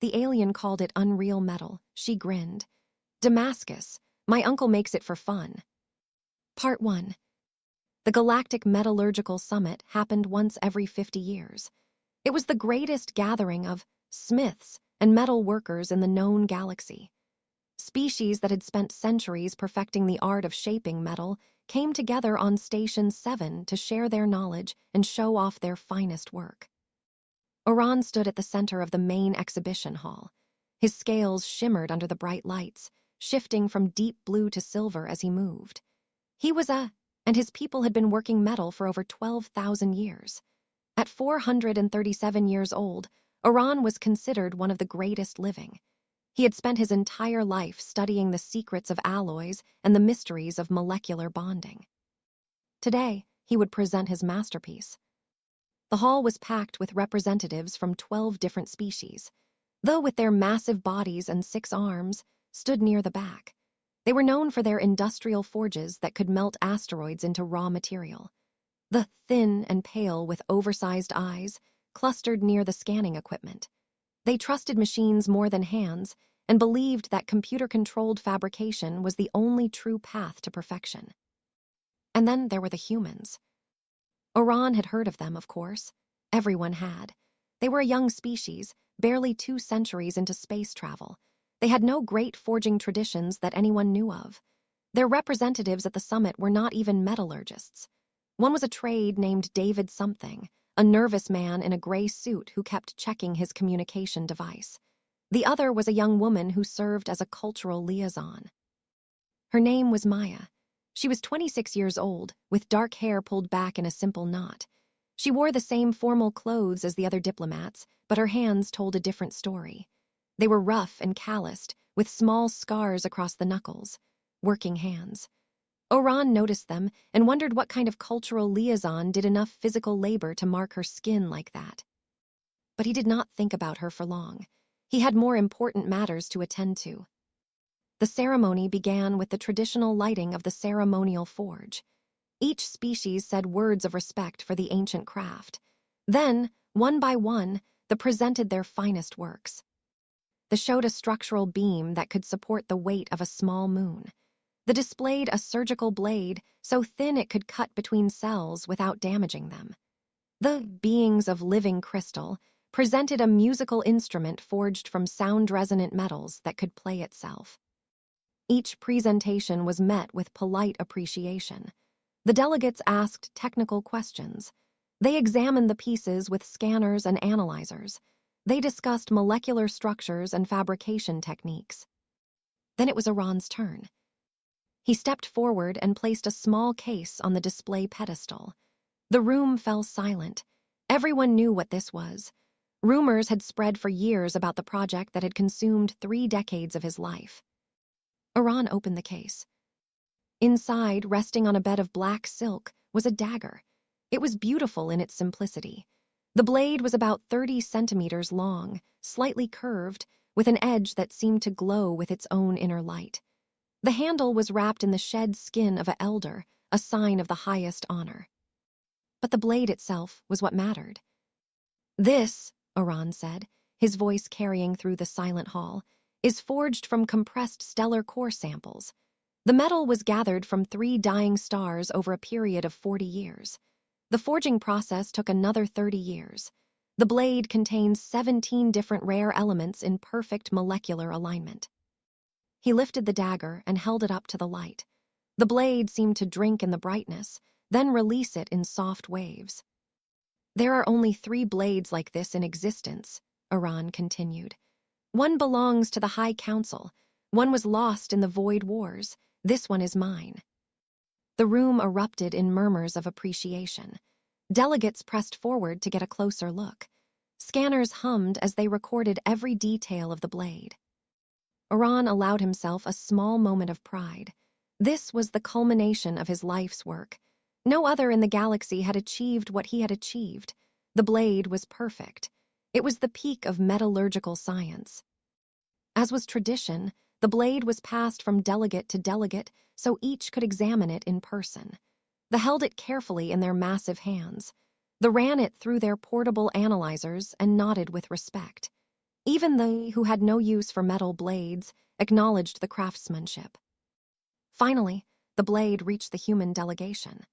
The alien called it unreal metal. She grinned. Damascus. My uncle makes it for fun. Part 1. The Galactic Metallurgical Summit happened once every 50 years. It was the greatest gathering of smiths and metal workers in the known galaxy. Species that had spent centuries perfecting the art of shaping metal came together on Station 7 to share their knowledge and show off their finest work. Oran stood at the center of the main exhibition hall. His scales shimmered under the bright lights, shifting from deep blue to silver as he moved. And his people had been working metal for over 12,000 years. At 437 years old, Oran was considered one of the greatest living. He had spent his entire life studying the secrets of alloys and the mysteries of molecular bonding. Today, he would present his masterpiece. The hall was packed with representatives from 12 different species, though with their massive bodies and 6 arms, stood near the back. They were known for their industrial forges that could melt asteroids into raw material. The thin and pale with oversized eyes clustered near the scanning equipment. They trusted machines more than hands and believed that computer-controlled fabrication was the only true path to perfection. And then there were the humans. Oran had heard of them, of course. Everyone had. They were a young species, barely 2 centuries into space travel. They had no great forging traditions that anyone knew of. Their representatives at the summit were not even metallurgists. One was a trade named David Something, a nervous man in a gray suit who kept checking his communication device. The other was a young woman who served as a cultural liaison. Her name was Maya. She was 26 years old, with dark hair pulled back in a simple knot. She wore the same formal clothes as the other diplomats, but her hands told a different story. They were rough and calloused, with small scars across the knuckles. Working hands. Oran noticed them and wondered what kind of cultural liaison did enough physical labor to mark her skin like that. But he did not think about her for long. He had more important matters to attend to. The ceremony began with the traditional lighting of the ceremonial forge. Each species said words of respect for the ancient craft. Then, one by one, they presented their finest works. They showed a structural beam that could support the weight of a small moon. They displayed a surgical blade so thin it could cut between cells without damaging them. The beings of living crystal presented a musical instrument forged from sound-resonant metals that could play itself. Each presentation was met with polite appreciation. The delegates asked technical questions. They examined the pieces with scanners and analyzers. They discussed molecular structures and fabrication techniques. Then it was Oran's turn. He stepped forward and placed a small case on the display pedestal. The room fell silent. Everyone knew what this was. Rumors had spread for years about the project that had consumed 3 decades of his life. Oran opened the case. Inside, resting on a bed of black silk, was a dagger. It was beautiful in its simplicity. The blade was about 30 centimeters long, slightly curved, with an edge that seemed to glow with its own inner light. The handle was wrapped in the shed skin of an elder, a sign of the highest honor. But the blade itself was what mattered. "This," Oran said, his voice carrying through the silent hall, "is forged from compressed stellar core samples. The metal was gathered from 3 dying stars over a period of 40 years. The forging process took another 30 years. The blade contains 17 different rare elements in perfect molecular alignment." He lifted the dagger and held it up to the light. The blade seemed to drink in the brightness, then release it in soft waves. "There are only 3 blades like this in existence," Oran continued. "One belongs to the High Council. One was lost in the Void Wars. This one is mine." The room erupted in murmurs of appreciation. Delegates pressed forward to get a closer look. Scanners hummed as they recorded every detail of the blade. Oran allowed himself a small moment of pride. This was the culmination of his life's work. No other in the galaxy had achieved what he had achieved. The blade was perfect. It was the peak of metallurgical science. As was tradition, the blade was passed from delegate to delegate so each could examine it in person. They held it carefully in their massive hands. They ran it through their portable analyzers and nodded with respect. Even they who had no use for metal blades acknowledged the craftsmanship. Finally, the blade reached the human delegation.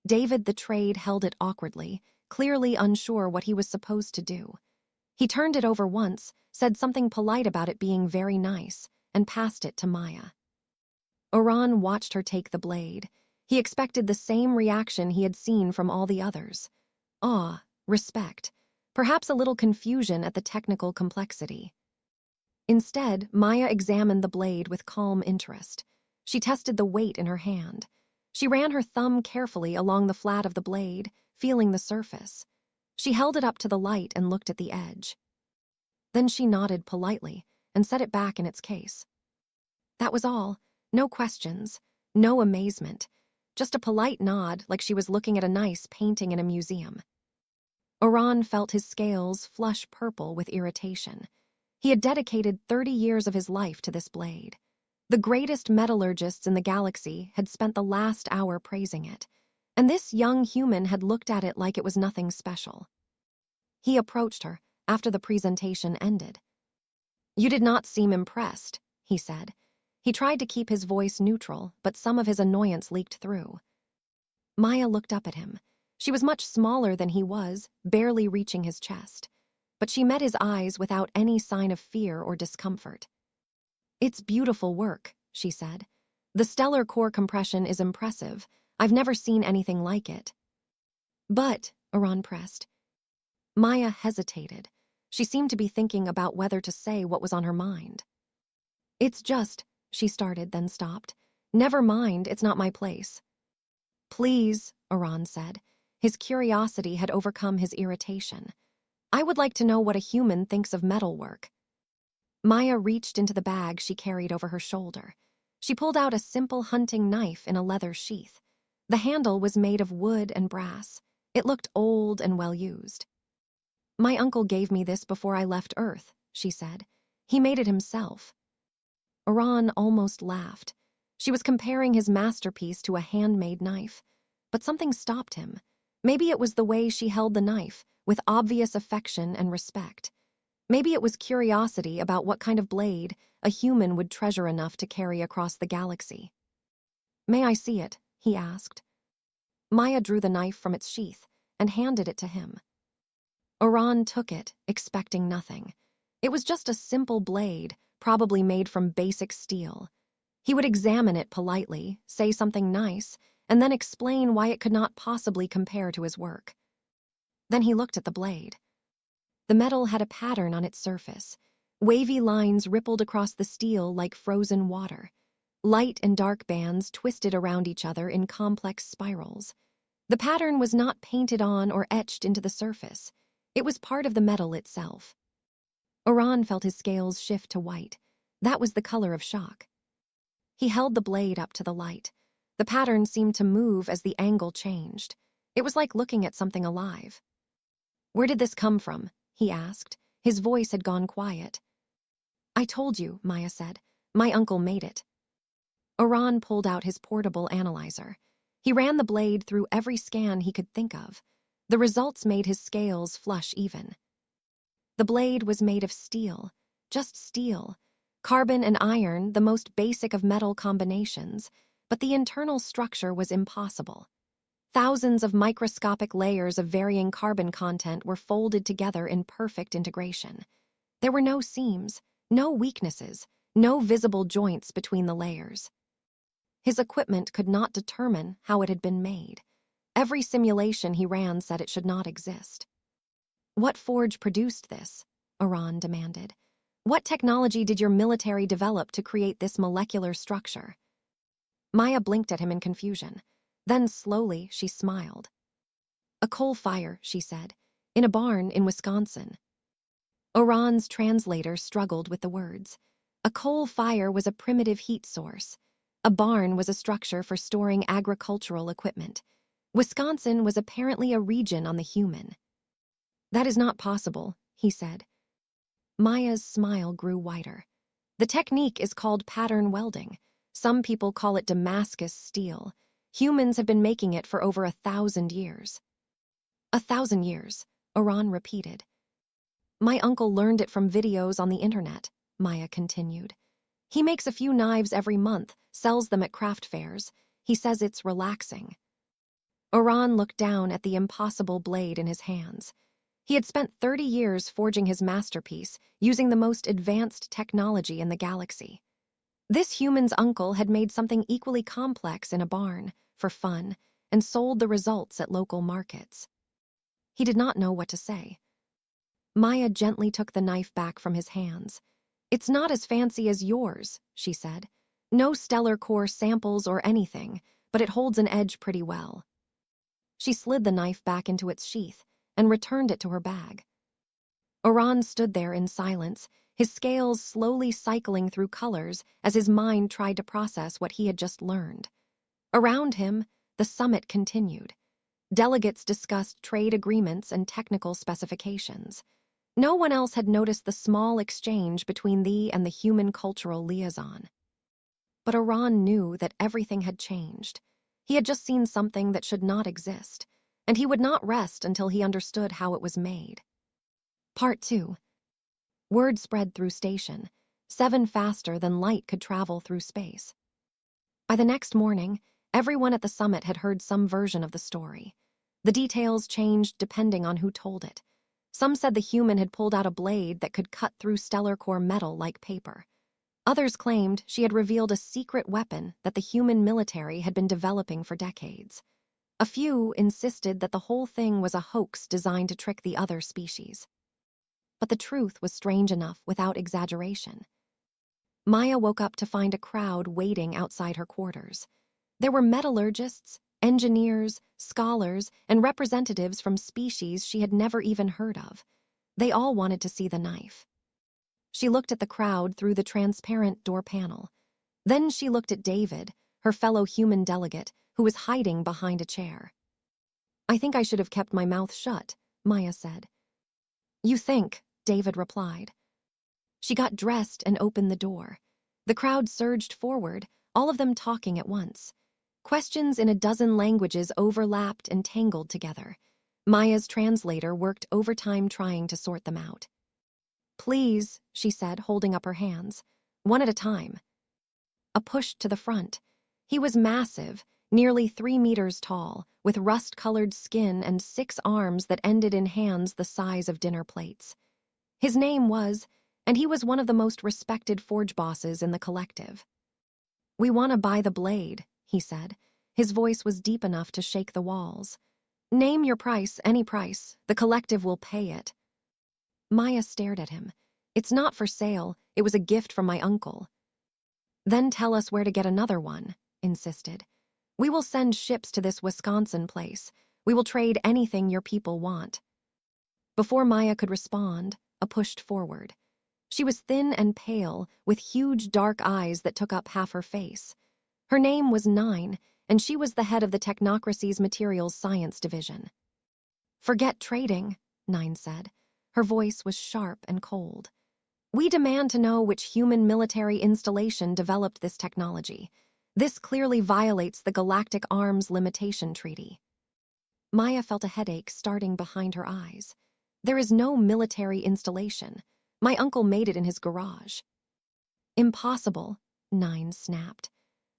David the Trade held it awkwardly, clearly unsure what he was supposed to do. He turned it over once, said something polite about it being very nice, and passed it to Maya. Oran watched her take the blade. He expected the same reaction he had seen from all the others. Awe, respect, perhaps a little confusion at the technical complexity. Instead, Maya examined the blade with calm interest. She tested the weight in her hand. She ran her thumb carefully along the flat of the blade, feeling the surface. She held it up to the light and looked at the edge. Then she nodded politely and set it back in its case. That was all. No questions, no amazement, just a polite nod like she was looking at a nice painting in a museum. Oran felt his scales flush purple with irritation. He had dedicated 30 years of his life to this blade. The greatest metallurgists in the galaxy had spent the last hour praising it, and this young human had looked at it like it was nothing special. He approached her after the presentation ended. "You did not seem impressed," he said. He tried to keep his voice neutral, but some of his annoyance leaked through. Maya looked up at him. She was much smaller than he was, barely reaching his chest. But she met his eyes without any sign of fear or discomfort. "It's beautiful work," she said. "The stellar core compression is impressive. I've never seen anything like it." "But," Oran pressed. Maya hesitated. She seemed to be thinking about whether to say what was on her mind. "It's just," she started, then stopped. "Never mind, it's not my place." "Please," Oran said. His curiosity had overcome his irritation. "I would like to know what a human thinks of metalwork." Maya reached into the bag she carried over her shoulder. She pulled out a simple hunting knife in a leather sheath. The handle was made of wood and brass. It looked old and well-used. "My uncle gave me this before I left Earth," she said. "He made it himself." Oran almost laughed. She was comparing his masterpiece to a handmade knife. But something stopped him. Maybe it was the way she held the knife, with obvious affection and respect. Maybe it was curiosity about what kind of blade a human would treasure enough to carry across the galaxy. "May I see it?" he asked. Maya drew the knife from its sheath and handed it to him. Oran took it, expecting nothing. It was just a simple blade, probably made from basic steel. He would examine it politely, say something nice, and then explain why it could not possibly compare to his work. Then he looked at the blade. The metal had a pattern on its surface. Wavy lines rippled across the steel like frozen water. Light and dark bands twisted around each other in complex spirals. The pattern was not painted on or etched into the surface. It was part of the metal itself. Oran felt his scales shift to white. That was the color of shock. He held the blade up to the light. The pattern seemed to move as the angle changed. It was like looking at something alive. "Where did this come from?" he asked. His voice had gone quiet. "I told you," Maya said. "My uncle made it." Oran pulled out his portable analyzer. He ran the blade through every scan he could think of. The results made his scales flush even. The blade was made of steel, just steel. Carbon and iron, the most basic of metal combinations, but the internal structure was impossible. Thousands of microscopic layers of varying carbon content were folded together in perfect integration. There were no seams, no weaknesses, no visible joints between the layers. His equipment could not determine how it had been made. Every simulation he ran said it should not exist. "What forge produced this?" Oran demanded. "What technology did your military develop to create this molecular structure?" Maya blinked at him in confusion. Then slowly she smiled. "A coal fire," she said, "in a barn in Wisconsin." Oran's translator struggled with the words. A coal fire was a primitive heat source. A barn was a structure for storing agricultural equipment. Wisconsin was apparently a region on the human. "That is not possible," he said. Maya's smile grew wider. "The technique is called pattern welding. Some people call it Damascus steel. Humans have been making it for over 1,000 years. 1,000 years, Oran repeated. My uncle learned it from videos on the internet, Maya continued. He makes a few knives every month, sells them at craft fairs. He says it's relaxing. Oran looked down at the impossible blade in his hands. He had spent 30 years forging his masterpiece, using the most advanced technology in the galaxy. This human's uncle had made something equally complex in a barn, for fun, and sold the results at local markets. He did not know what to say. Maya gently took the knife back from his hands. "It's not as fancy as yours," she said. "No stellar core samples or anything, but it holds an edge pretty well." She slid the knife back into its sheath and returned it to her bag. Oran stood there in silence, his scales slowly cycling through colors as his mind tried to process what he had just learned. Around him, the summit continued. Delegates discussed trade agreements and technical specifications. No one else had noticed the small exchange between thee and the human cultural liaison. But Oran knew that everything had changed. He had just seen something that should not exist, and he would not rest until he understood how it was made. Part 2. Word spread through station, 7 faster than light could travel through space. By the next morning, everyone at the summit had heard some version of the story. The details changed depending on who told it. Some said the human had pulled out a blade that could cut through stellar core metal like paper. Others claimed she had revealed a secret weapon that the human military had been developing for decades. A few insisted that the whole thing was a hoax designed to trick the other species. But the truth was strange enough without exaggeration. Maya woke up to find a crowd waiting outside her quarters. There were metallurgists, engineers, scholars, and representatives from species she had never even heard of. They all wanted to see the knife. She looked at the crowd through the transparent door panel. Then she looked at David, her fellow human delegate, who was hiding behind a chair. "I think I should have kept my mouth shut," Maya said. "You think," David replied. She got dressed and opened the door. The crowd surged forward, all of them talking at once. Questions in a dozen languages overlapped and tangled together. Maya's translator worked overtime trying to sort them out. "Please," she said, holding up her hands, "one at a time." A push to the front. He was massive, nearly 3 meters tall, with rust-colored skin and 6 arms that ended in hands the size of dinner plates. His name was, and he was one of the most respected forge bosses in the collective. "We want to buy the blade," he said. His voice was deep enough to shake the walls. "Name your price, any price. The collective will pay it." Maya stared at him. "It's not for sale. It was a gift from my uncle." "Then tell us where to get another one," insisted. "We will send ships to this Wisconsin place. We will trade anything your people want." Before Maya could respond, a pushed forward. She was thin and pale, with huge dark eyes that took up half her face. Her name was Nine, and she was the head of the Technocracy's Materials Science Division. "Forget trading," Nine said. Her voice was sharp and cold. "We demand to know which human military installation developed this technology. This clearly violates the Galactic Arms Limitation Treaty." Maya felt a headache starting behind her eyes. "There is no military installation. My uncle made it in his garage." "Impossible," Nine snapped.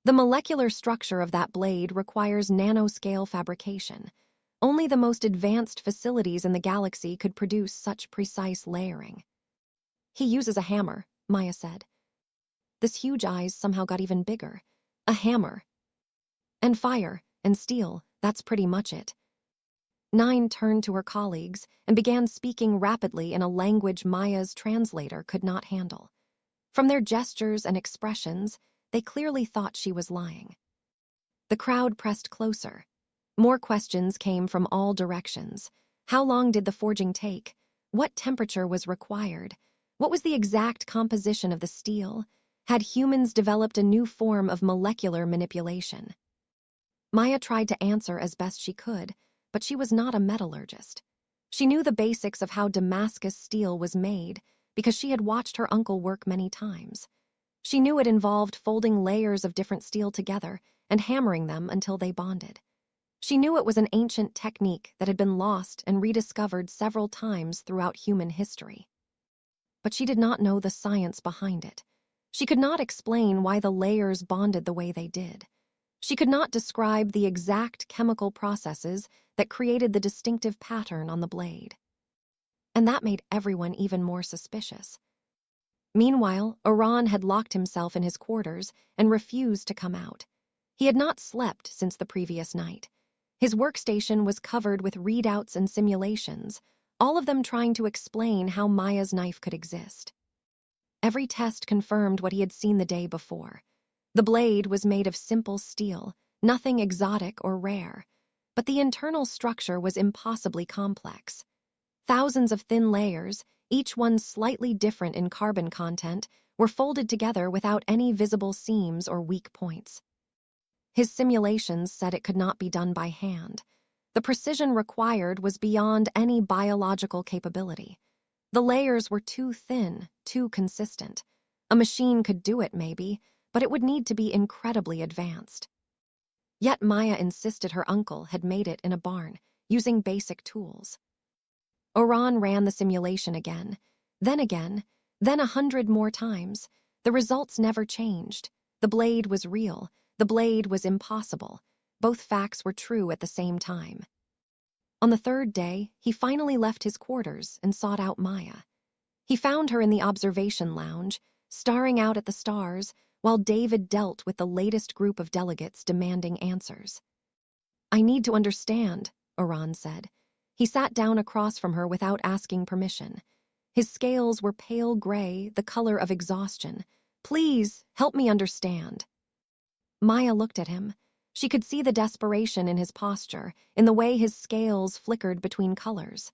"The molecular structure of that blade requires nanoscale fabrication. Only the most advanced facilities in the galaxy could produce such precise layering." "He uses a hammer," Maya said. This huge eyes somehow got even bigger. "A hammer. And fire, and steel, that's pretty much it." Nine turned to her colleagues and began speaking rapidly in a language Maya's translator could not handle. From their gestures and expressions, they clearly thought she was lying. The crowd pressed closer. More questions came from all directions. How long did the forging take? What temperature was required? What was the exact composition of the steel? Had humans developed a new form of molecular manipulation? Maya tried to answer as best she could, but she was not a metallurgist. She knew the basics of how Damascus steel was made because she had watched her uncle work many times. She knew it involved folding layers of different steel together and hammering them until they bonded. She knew it was an ancient technique that had been lost and rediscovered several times throughout human history. but she did not know the science behind it. She could not explain why the layers bonded the way they did. She could not describe the exact chemical processes that created the distinctive pattern on the blade. And that made everyone even more suspicious. Meanwhile, Oran had locked himself in his quarters and refused to come out. He had not slept since the previous night. His workstation was covered with readouts and simulations, all of them trying to explain how Maya's knife could exist. Every test confirmed what he had seen the day before. The blade was made of simple steel, nothing exotic or rare, but the internal structure was impossibly complex. Thousands of thin layers, each one slightly different in carbon content, were folded together without any visible seams or weak points. His simulations said it could not be done by hand. The precision required was beyond any biological capability. The layers were too thin, too consistent. A machine could do it, maybe, but it would need to be incredibly advanced. Yet Maya insisted her uncle had made it in a barn, using basic tools. Oran ran the simulation again, then 100 more times. The results never changed. The blade was real. The blade was impossible. Both facts were true at the same time. On the third day, he finally left his quarters and sought out Maya. He found her in the observation lounge, staring out at the stars, while David dealt with the latest group of delegates demanding answers. "I need to understand," Oran said. He sat down across from her without asking permission. His scales were pale gray, the color of exhaustion. "Please, help me understand." Maya looked at him. She could see the desperation in his posture, in the way his scales flickered between colors.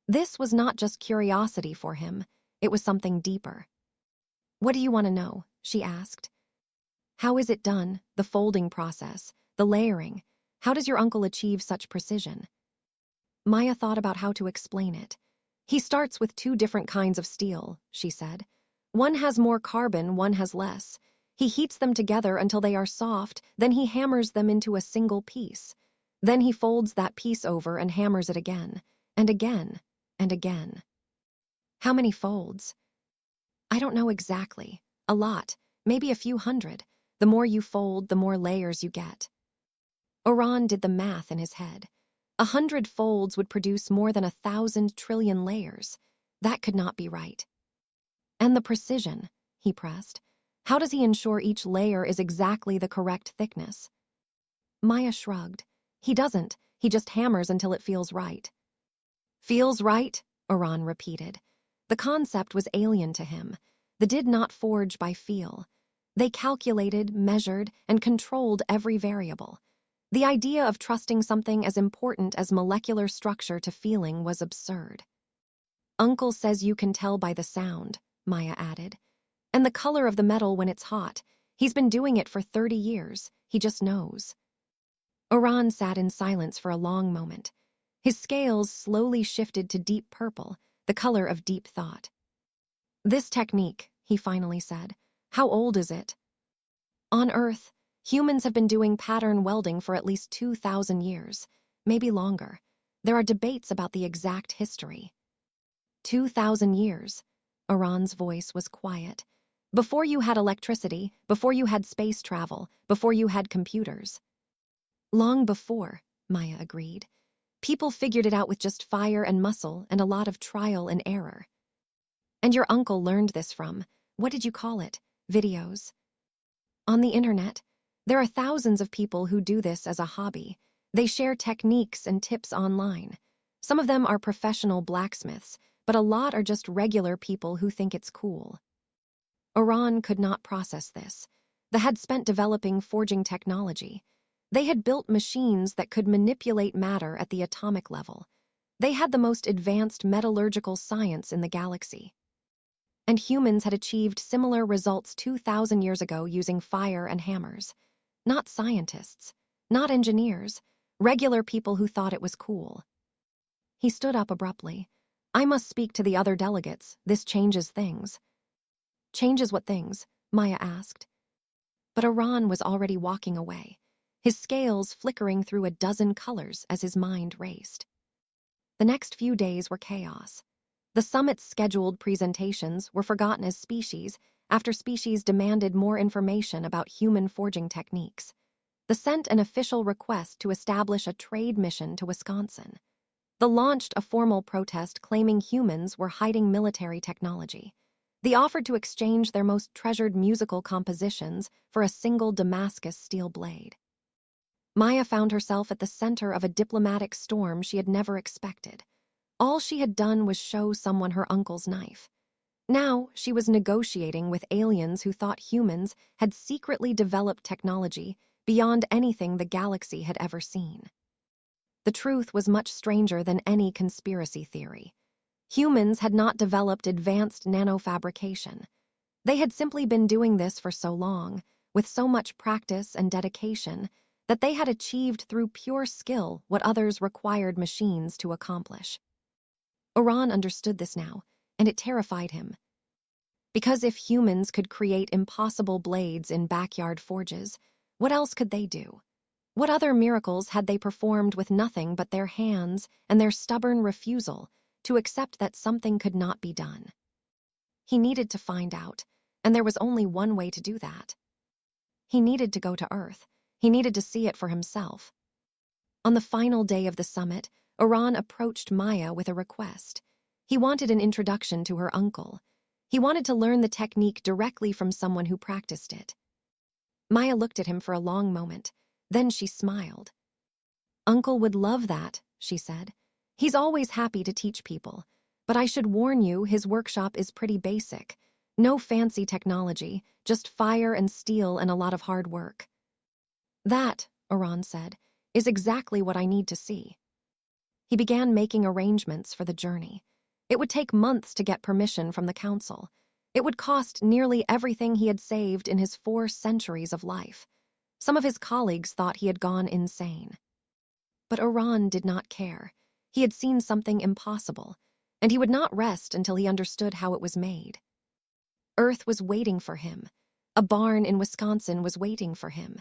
This was not just curiosity for him, it was something deeper. "What do you want to know?" she asked. "How is it done, the folding process, the layering? How does your uncle achieve such precision?" Maya thought about how to explain it. "He starts with two different kinds of steel," she said. "One has more carbon, one has less. He heats them together until they are soft, then he hammers them into a single piece. Then he folds that piece over and hammers it again, and again, and again." "How many folds?" "I don't know exactly. A lot, maybe a few hundred. The more you fold, the more layers you get." Oran did the math in his head. 100 folds would produce more than 1,000 trillion layers. That could not be right. "And the precision," he pressed. "How does he ensure each layer is exactly the correct thickness?" Maya shrugged. "He doesn't. He just hammers until it feels right." "Feels right?" Oran repeated. The concept was alien to him. They did not forge by feel. They calculated, measured, and controlled every variable. The idea of trusting something as important as molecular structure to feeling was absurd. "Uncle says you can tell by the sound," Maya added. "And the color of the metal when it's hot. He's been doing it for 30 years. He just knows." Oran sat in silence for a long moment. His scales slowly shifted to deep purple, the color of deep thought. "This technique," he finally said, "how old is it?" "On Earth, humans have been doing pattern welding for at least 2,000 years, maybe longer. There are debates about the exact history." 2,000 years. Oran's voice was quiet. "Before you had electricity, before you had space travel, before you had computers." "Long before," Maya agreed. "People figured it out with just fire and muscle and a lot of trial and error." "And your uncle learned this from, what did you call it, videos?" "On the internet. There are thousands of people who do this as a hobby. They share techniques and tips online. Some of them are professional blacksmiths, but a lot are just regular people who think it's cool." Oran could not process this. They had spent developing forging technology. They had built machines that could manipulate matter at the atomic level. They had the most advanced metallurgical science in the galaxy. And humans had achieved similar results 2,000 years ago using fire and hammers. Not scientists, not engineers, regular people who thought it was cool. He stood up abruptly. "I must speak to the other delegates. This changes things." "Changes what things?" Maya asked. But Oran was already walking away, his scales flickering through a dozen colors as his mind raced. The next few days were chaos. The summit's scheduled presentations were forgotten as species after species demanded more information about human forging techniques. They sent an official request to establish a trade mission to Wisconsin. They launched a formal protest claiming humans were hiding military technology. They offered to exchange their most treasured musical compositions for a single Damascus steel blade. Maya found herself at the center of a diplomatic storm she had never expected. All she had done was show someone her uncle's knife. Now she was negotiating with aliens who thought humans had secretly developed technology beyond anything the galaxy had ever seen. The truth was much stranger than any conspiracy theory. Humans had not developed advanced nanofabrication. They had simply been doing this for so long, with so much practice and dedication, that they had achieved through pure skill what others required machines to accomplish. Oran understood this now, and it terrified him. Because if humans could create impossible blades in backyard forges, what else could they do? What other miracles had they performed with nothing but their hands and their stubborn refusal to accept that something could not be done? He needed to find out, and there was only one way to do that. He needed to go to Earth. He needed to see it for himself. On the final day of the summit, Oran approached Maya with a request. He wanted an introduction to her uncle. He wanted to learn the technique directly from someone who practiced it. Maya looked at him for a long moment. Then she smiled. "Uncle would love that," she said. "He's always happy to teach people. But I should warn you, his workshop is pretty basic. No fancy technology, just fire and steel and a lot of hard work." "That," Oran said, "is exactly what I need to see." He began making arrangements for the journey. It would take months to get permission from the council. It would cost nearly everything he had saved in his 4 centuries of life. Some of his colleagues thought he had gone insane. But Oran did not care. He had seen something impossible, and he would not rest until he understood how it was made. Earth was waiting for him. A barn in Wisconsin was waiting for him.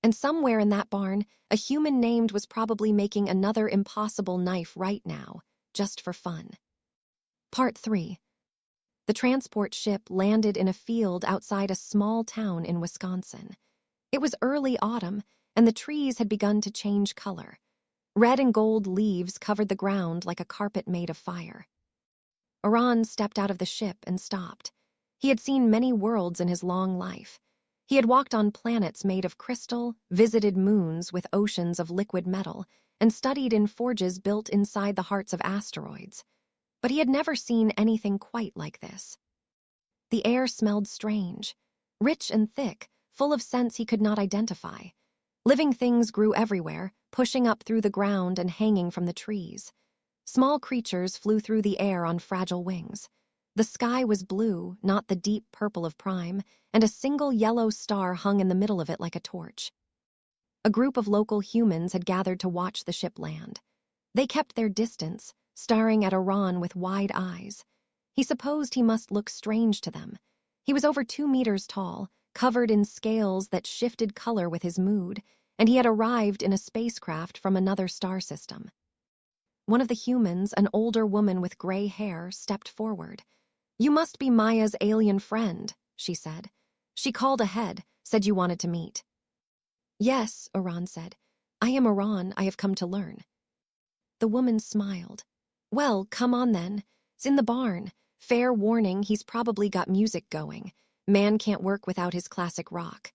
And somewhere in that barn, a human named was probably making another impossible knife right now, just for fun. Part 3. The transport ship landed in a field outside a small town in Wisconsin. It was early autumn, and the trees had begun to change color. Red and gold leaves covered the ground like a carpet made of fire. Oran stepped out of the ship and stopped. He had seen many worlds in his long life. He had walked on planets made of crystal, visited moons with oceans of liquid metal, and studied in forges built inside the hearts of asteroids. But he had never seen anything quite like this. The air smelled strange, rich and thick, full of scents he could not identify. Living things grew everywhere, pushing up through the ground and hanging from the trees. Small creatures flew through the air on fragile wings. The sky was blue, not the deep purple of Prime, and a single yellow star hung in the middle of it like a torch. A group of local humans had gathered to watch the ship land. They kept their distance, staring at Oran with wide eyes. He supposed he must look strange to them. He was over 2 meters tall, covered in scales that shifted color with his mood, and he had arrived in a spacecraft from another star system. One of the humans, an older woman with gray hair, stepped forward. "You must be Maya's alien friend," she said. "She called ahead, said you wanted to meet." "Yes," Oran said. "I am Oran. I have come to learn." The woman smiled. "Well, come on then. It's in the barn. Fair warning, he's probably got music going. Man can't work without his classic rock."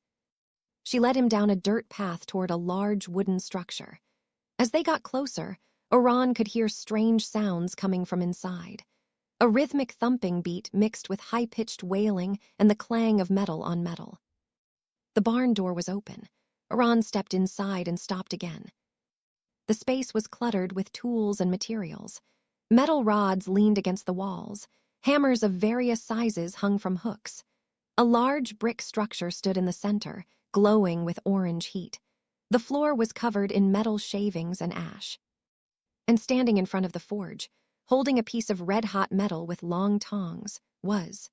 She led him down a dirt path toward a large wooden structure. As they got closer, Oran could hear strange sounds coming from inside. A rhythmic thumping beat mixed with high-pitched wailing and the clang of metal on metal. The barn door was open. Oran stepped inside and stopped again. The space was cluttered with tools and materials. Metal rods leaned against the walls. Hammers of various sizes hung from hooks. A large brick structure stood in the center, glowing with orange heat. The floor was covered in metal shavings and ash. And standing in front of the forge, holding a piece of red-hot metal with long tongs, was.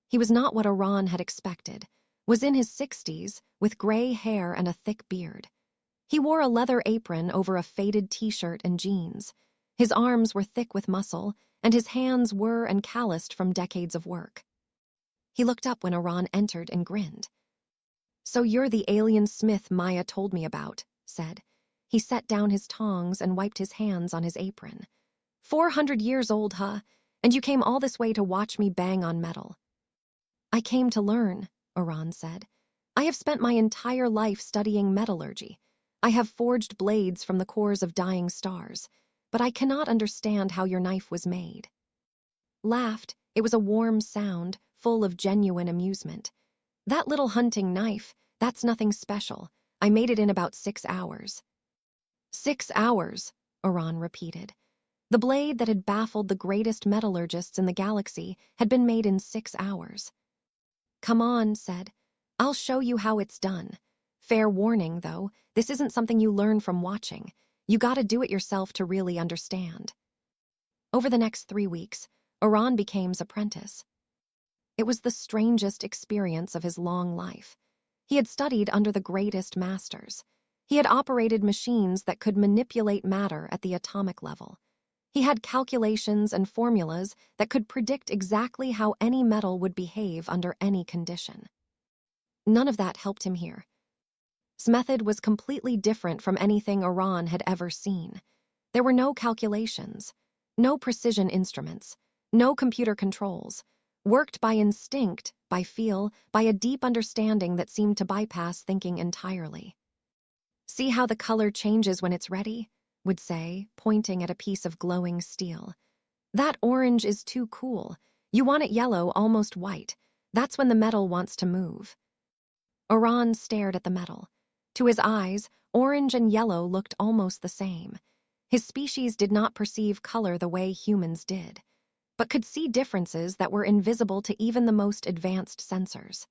He was not what Oran had expected, was in his 60s, with gray hair and a thick beard. He wore a leather apron over a faded t-shirt and jeans. His arms were thick with muscle, and his hands were and calloused from decades of work. He looked up when Oran entered and grinned. "So you're the alien smith Maya told me about," said. He set down his tongs and wiped his hands on his apron. 400 years old, huh? And you came all this way to watch me bang on metal." "I came to learn," Oran said. "I have spent my entire life studying metallurgy. I have forged blades from the cores of dying stars, but I cannot understand how your knife was made." Laughed. It was a warm sound, full of genuine amusement. "That little hunting knife, that's nothing special. I made it in about 6 hours. 6 hours, Oran repeated. The blade that had baffled the greatest metallurgists in the galaxy had been made in 6 hours. "Come on," said. "I'll show you how it's done. Fair warning, though, this isn't something you learn from watching. You gotta do it yourself to really understand." Over the next 3 weeks, Oran became's apprentice. It was the strangest experience of his long life. He had studied under the greatest masters. He had operated machines that could manipulate matter at the atomic level. He had calculations and formulas that could predict exactly how any metal would behave under any condition. None of that helped him here. His method was completely different from anything Oran had ever seen. There were no calculations, no precision instruments, no computer controls, worked by instinct, by feel, by a deep understanding that seemed to bypass thinking entirely. "See how the color changes when it's ready?" would say, pointing at a piece of glowing steel. "That orange is too cool. You want it yellow, almost white. That's when the metal wants to move." Oran stared at the metal. To his eyes, orange and yellow looked almost the same. His species did not perceive color the way humans did, but could see differences that were invisible to even the most advanced sensors.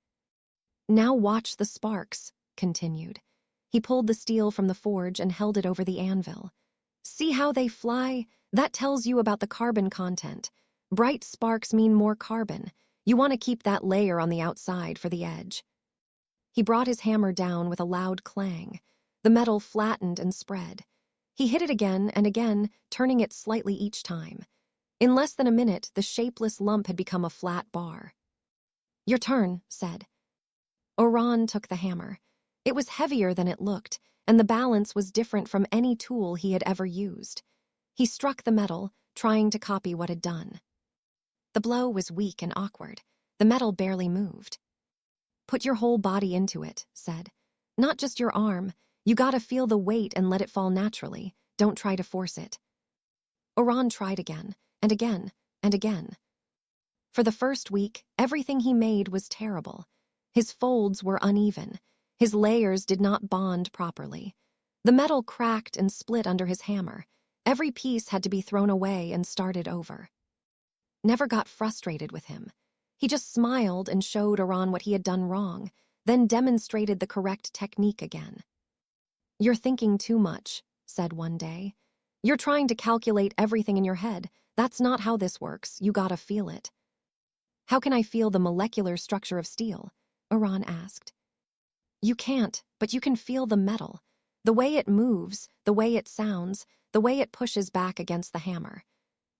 "Now watch the sparks," continued. He pulled the steel from the forge and held it over the anvil. "See how they fly? That tells you about the carbon content. Bright sparks mean more carbon. You want to keep that layer on the outside for the edge." He brought his hammer down with a loud clang. The metal flattened and spread. He hit it again and again, turning it slightly each time. In less than a minute, the shapeless lump had become a flat bar. "Your turn," said. Oran took the hammer. It was heavier than it looked, and the balance was different from any tool he had ever used. He struck the metal, trying to copy what had done. The blow was weak and awkward. The metal barely moved. "Put your whole body into it," said. "Not just your arm. You gotta feel the weight and let it fall naturally. Don't try to force it." Oran tried again, and again, and again. For the first week, everything he made was terrible. His folds were uneven. His layers did not bond properly. The metal cracked and split under his hammer. Every piece had to be thrown away and started over. Never got frustrated with him. He just smiled and showed Oran what he had done wrong, then demonstrated the correct technique again. "You're thinking too much," said one day. "You're trying to calculate everything in your head. That's not how this works. You gotta feel it." "How can I feel the molecular structure of steel?" Oran asked. "You can't, but you can feel the metal. The way it moves, the way it sounds, the way it pushes back against the hammer.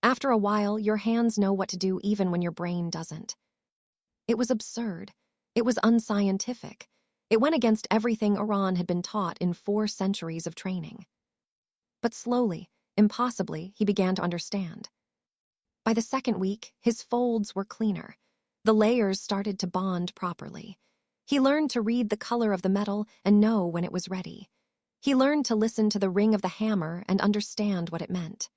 After a while, your hands know what to do even when your brain doesn't." It was absurd. It was unscientific. It went against everything Oran had been taught in 4 centuries of training. But slowly, impossibly, he began to understand. By the second week, his folds were cleaner. The layers started to bond properly. He learned to read the color of the metal and know when it was ready. He learned to listen to the ring of the hammer and understand what it meant.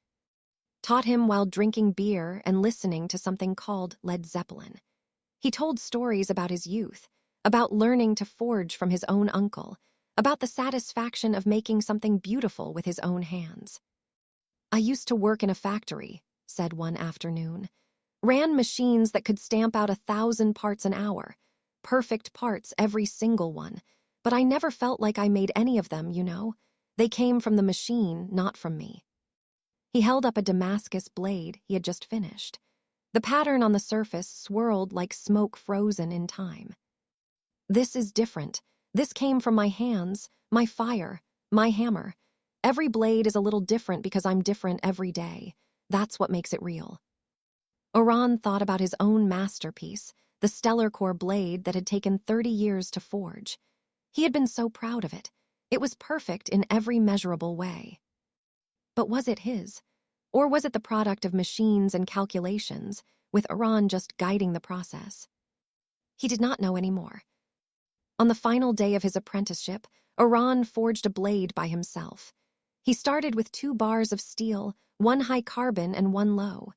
Taught him while drinking beer and listening to something called Led Zeppelin. He told stories about his youth, about learning to forge from his own uncle, about the satisfaction of making something beautiful with his own hands. "I used to work in a factory," said one afternoon. "Ran machines that could stamp out 1,000 parts an hour. Perfect parts, every single one. But I never felt like I made any of them, you know. They came from the machine, not from me." He held up a Damascus blade he had just finished. The pattern on the surface swirled like smoke frozen in time. "This is different. This came from my hands, my fire, my hammer. Every blade is a little different because I'm different every day. That's what makes it real. Oran thought about his own masterpiece, the stellar core blade that had taken 30 years to forge. He had been so proud of it. It was perfect in every measurable way. But was it his? Or was it the product of machines and calculations, with Oran just guiding the process? He did not know anymore. On the final day of his apprenticeship, Oran forged a blade by himself. He started with 2 bars of steel, one high carbon and one low.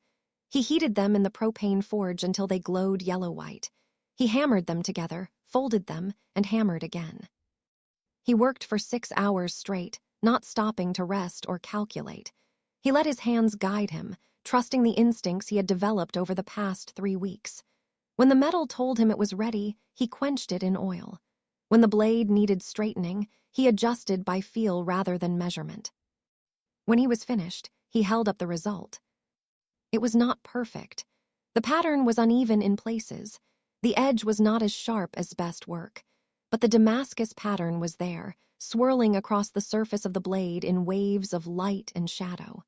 He heated them in the propane forge until they glowed yellow-white. He hammered them together, folded them, and hammered again. He worked for 6 hours straight, not stopping to rest or calculate. He let his hands guide him, trusting the instincts he had developed over the past 3 weeks. When the metal told him it was ready, he quenched it in oil. When the blade needed straightening, he adjusted by feel rather than measurement. When he was finished, he held up the result. It was not perfect. The pattern was uneven in places. The edge was not as sharp as best work. But the Damascus pattern was there, swirling across the surface of the blade in waves of light and shadow.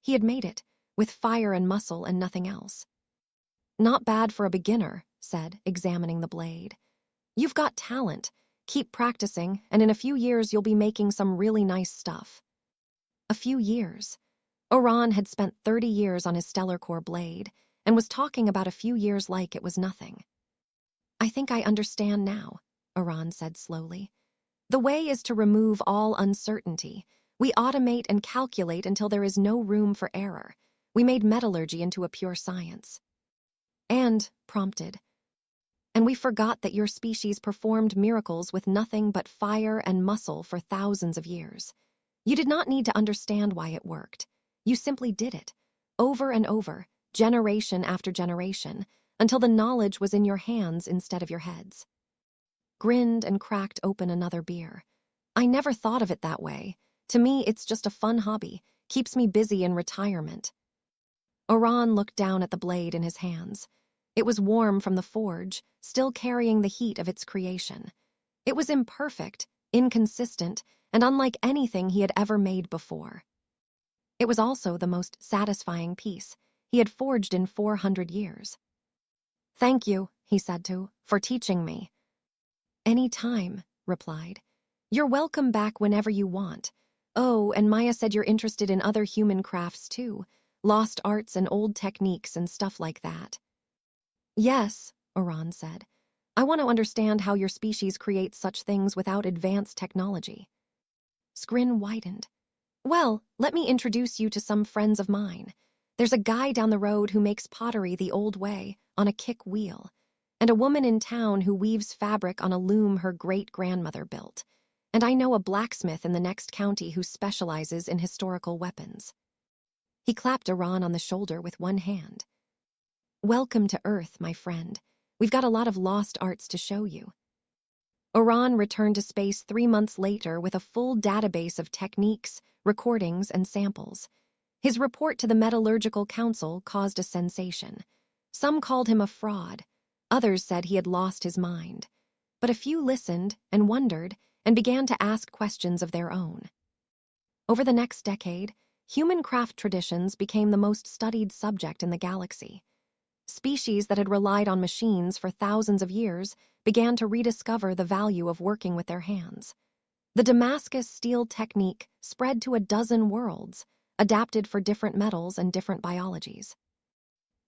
He had made it, with fire and muscle and nothing else. "Not bad for a beginner," said, examining the blade. "You've got talent. Keep practicing, and in a few years you'll be making some really nice stuff." A few years. Oran had spent 30 years on his stellar core blade, and was talking about a few years like it was nothing. "I think I understand now," Oran said slowly. "The way is to remove all uncertainty. We automate and calculate until there is no room for error. We made metallurgy into a pure science." And, prompted, "And we forgot that your species performed miracles with nothing but fire and muscle for thousands of years. You did not need to understand why it worked. You simply did it, over and over, generation after generation, until the knowledge was in your hands instead of your heads." Grinned and cracked open another beer. "I never thought of it that way. To me, it's just a fun hobby, keeps me busy in retirement." Oran looked down at the blade in his hands. It was warm from the forge, still carrying the heat of its creation. It was imperfect, inconsistent, and unlike anything he had ever made before. It was also the most satisfying piece he had forged in 400 years. "Thank you," he said for teaching me. "Any time," replied. "You're welcome back whenever you want. Oh, and Maya said you're interested in other human crafts too, lost arts and old techniques and stuff like that." "Yes," Oran said. "I want to understand how your species creates such things without advanced technology." Skrin widened. "Well, let me introduce you to some friends of mine. There's a guy down the road who makes pottery the old way, on a kick wheel, and a woman in town who weaves fabric on a loom her great-grandmother built. And I know a blacksmith in the next county who specializes in historical weapons." He clapped Oran on the shoulder with one hand. "Welcome to Earth, my friend. We've got a lot of lost arts to show you." Oran returned to space 3 months later with a full database of techniques, recordings, and samples. His report to the Metallurgical Council caused a sensation. Some called him a fraud. Others said he had lost his mind. But a few listened and wondered and began to ask questions of their own. Over the next decade, human craft traditions became the most studied subject in the galaxy. Species that had relied on machines for thousands of years began to rediscover the value of working with their hands. The Damascus steel technique spread to a dozen worlds, adapted for different metals and different biologies.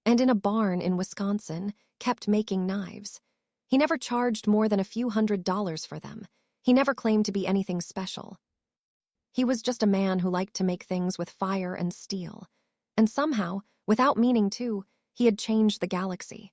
And in a barn in Wisconsin, kept making knives. He never charged more than a few $100s for them. He never claimed to be anything special. He was just a man who liked to make things with fire and steel. And somehow, without meaning to, he had changed the galaxy.